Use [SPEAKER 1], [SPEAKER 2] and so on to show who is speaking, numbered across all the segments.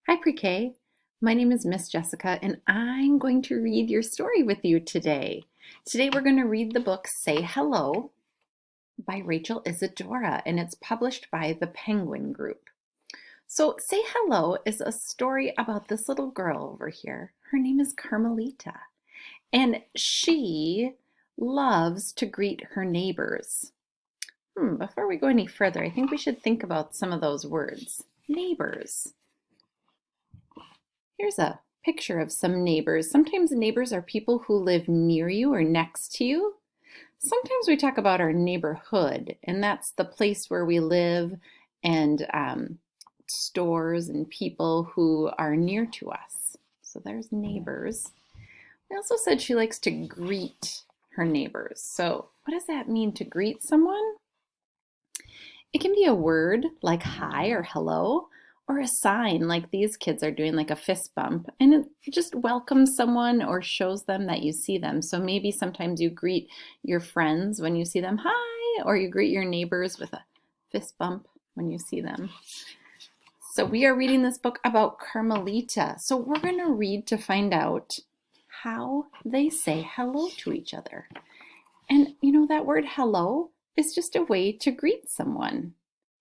[SPEAKER 1] Hi, Pre-K. My name is Miss Jessica, and I'm going to read your story with you today. Today, we're going to read the book Say Hello by Rachel Isadora, and it's published by the Penguin Group. So, Say Hello is a story about this little girl over here. Her name is Carmelita, and she loves to greet her neighbors. Before we go any further, I think we should think about some of those words. Neighbors. Here's a picture of some neighbors. Sometimes neighbors are people who live near you or next to you. Sometimes we talk about our neighborhood, and that's the place where we live and stores and people who are near to us. So there's neighbors. We also said she likes to greet her neighbors. So what does that mean to greet someone? It can be a word like hi or hello, or a sign like these kids are doing, like a fist bump, and it just welcomes someone or shows them that you see them. So maybe sometimes you greet your friends when you see them, hi, or you greet your neighbors with a fist bump when you see them. So we are reading this book about Carmelita. So we're going to read to find out how they say hello to each other. And you know, that word hello is just a way to greet someone.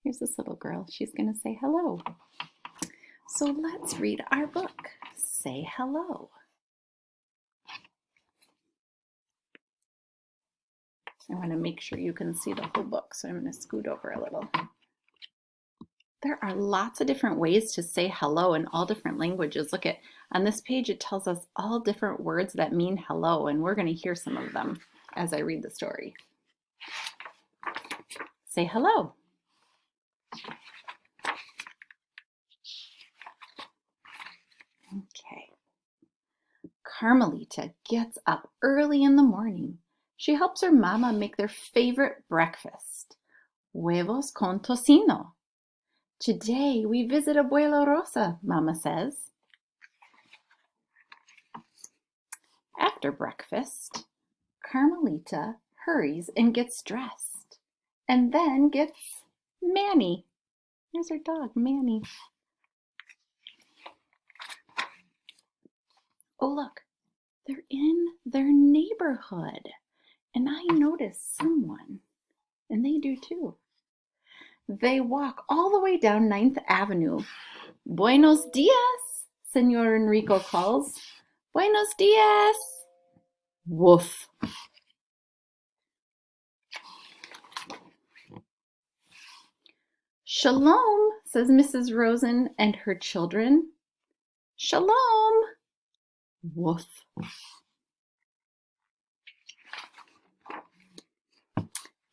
[SPEAKER 1] Here's this little girl. She's going to say hello. So let's read our book, Say Hello. I want to make sure you can see the whole book, so I'm going to scoot over a little. There are lots of different ways to say hello in all different languages. Look at, on this page, it tells us all different words that mean hello, and we're going to hear some of them as I read the story. Say hello. Okay. Carmelita gets up early in the morning. She helps her mama make their favorite breakfast, huevos con tocino. Today we visit Abuela Rosa, Mama says. After breakfast, Carmelita hurries and gets dressed, and then gets Manny. Here's her dog, Manny. Oh, look, they're in their neighborhood, and I notice someone, and they do too. They walk all the way down 9th Avenue. Buenos dias, Senor Enrico calls. Buenos dias. Woof. Shalom, says Mrs. Rosen and her children. Shalom. Woof.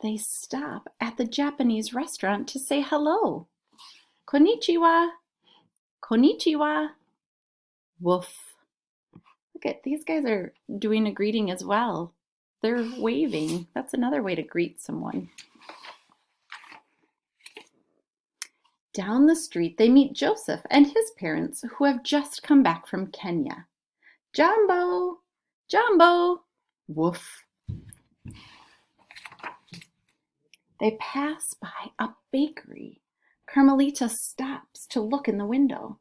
[SPEAKER 1] They stop at the Japanese restaurant to say hello. Konnichiwa. Konnichiwa. Woof. Look at, these guys are doing a greeting as well. They're waving. That's another way to greet someone. Down the street, they meet Joseph and his parents, who have just come back from Kenya. Jambo! Jambo! Woof. They pass by a bakery. Carmelita stops to look in the window.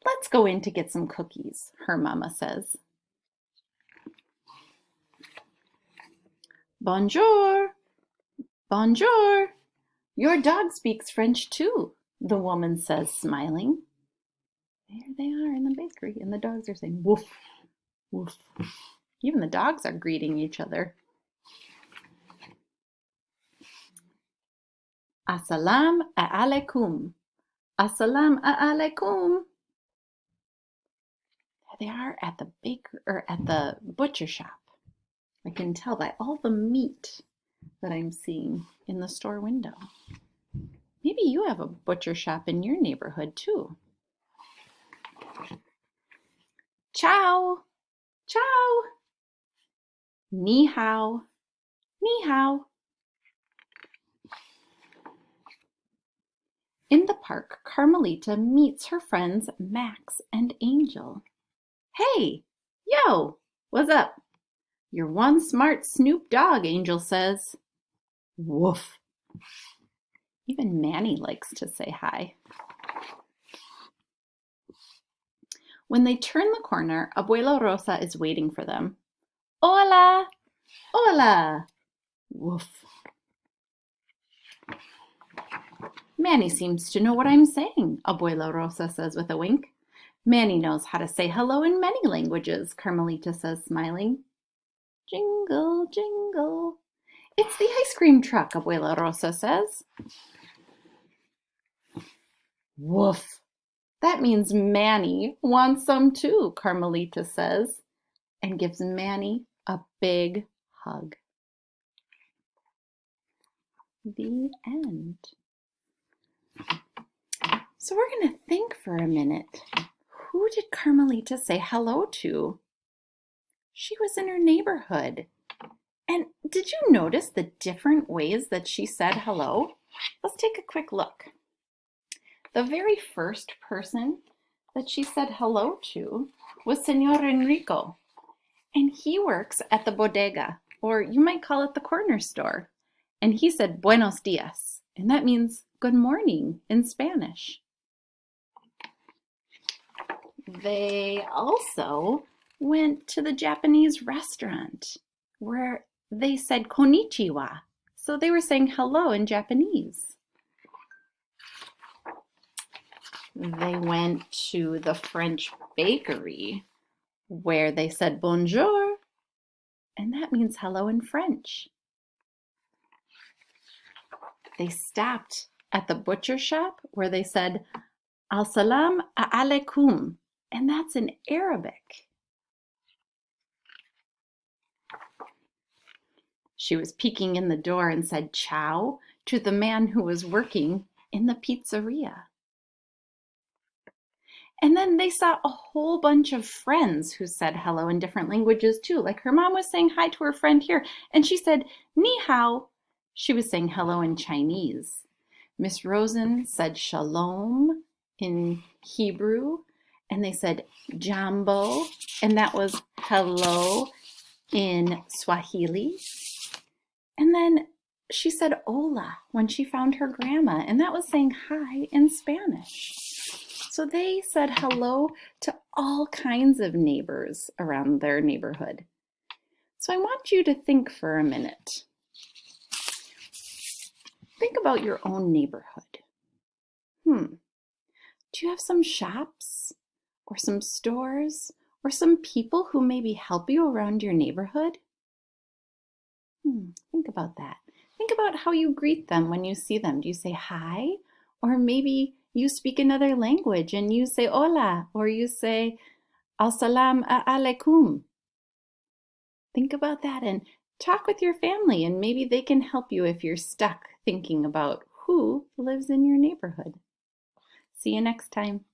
[SPEAKER 1] Let's go in to get some cookies, her mama says. Bonjour! Bonjour! Your dog speaks French too, the woman says, smiling. There they are in the bakery, and the dogs are saying woof, woof. Even the dogs are greeting each other. Assalam alaikum. Assalam alaikum. They are at the butcher shop. I can tell by all the meat that I'm seeing in the store window. Maybe you have a butcher shop in your neighborhood too. Ciao. Ciao. Ni hao. Ni hao. In the park, Carmelita meets her friends Max and Angel. Hey, yo, what's up? You're one smart Snoop dog, Angel says. Woof. Even Manny likes to say hi. When they turn the corner, Abuela Rosa is waiting for them. Hola! Hola! Woof. Manny seems to know what I'm saying, Abuela Rosa says with a wink. Manny knows how to say hello in many languages, Carmelita says, smiling. Jingle, jingle. It's the ice cream truck, Abuela Rosa says. Woof. That means Manny wants some too, Carmelita says, and gives Manny a big hug. The end. So we're going to think for a minute. Who did Carmelita say hello to? She was in her neighborhood. And did you notice the different ways that she said hello? Let's take a quick look. The very first person that she said hello to was Senor Enrico. And he works at the bodega, or you might call it the corner store. And he said buenos dias, and that means good morning in Spanish. They also went to the Japanese restaurant where they said konnichiwa. So they were saying hello in Japanese. They went to the French bakery where they said bonjour, and that means hello in French. They stopped at the butcher shop where they said al-salam alaikum, and that's in Arabic. She was peeking in the door and said ciao to the man who was working in the pizzeria. And then they saw a whole bunch of friends who said hello in different languages too. Like her mom was saying hi to her friend here, and she said ni hao. She was saying hello in Chinese. Miss Rosen said shalom in Hebrew, and they said jambo, and that was hello in Swahili. And then she said hola when she found her grandma, and that was saying hi in Spanish. So they said hello to all kinds of neighbors around their neighborhood. So I want you to think for a minute. Think about your own neighborhood. Do you have some shops or some stores or some people who maybe help you around your neighborhood? Think about that. Think about how you greet them when you see them. Do you say hi? Or maybe you speak another language and you say hola, or you say al-salam alaikum. Think about that and talk with your family, and maybe they can help you if you're stuck thinking about who lives in your neighborhood. See you next time.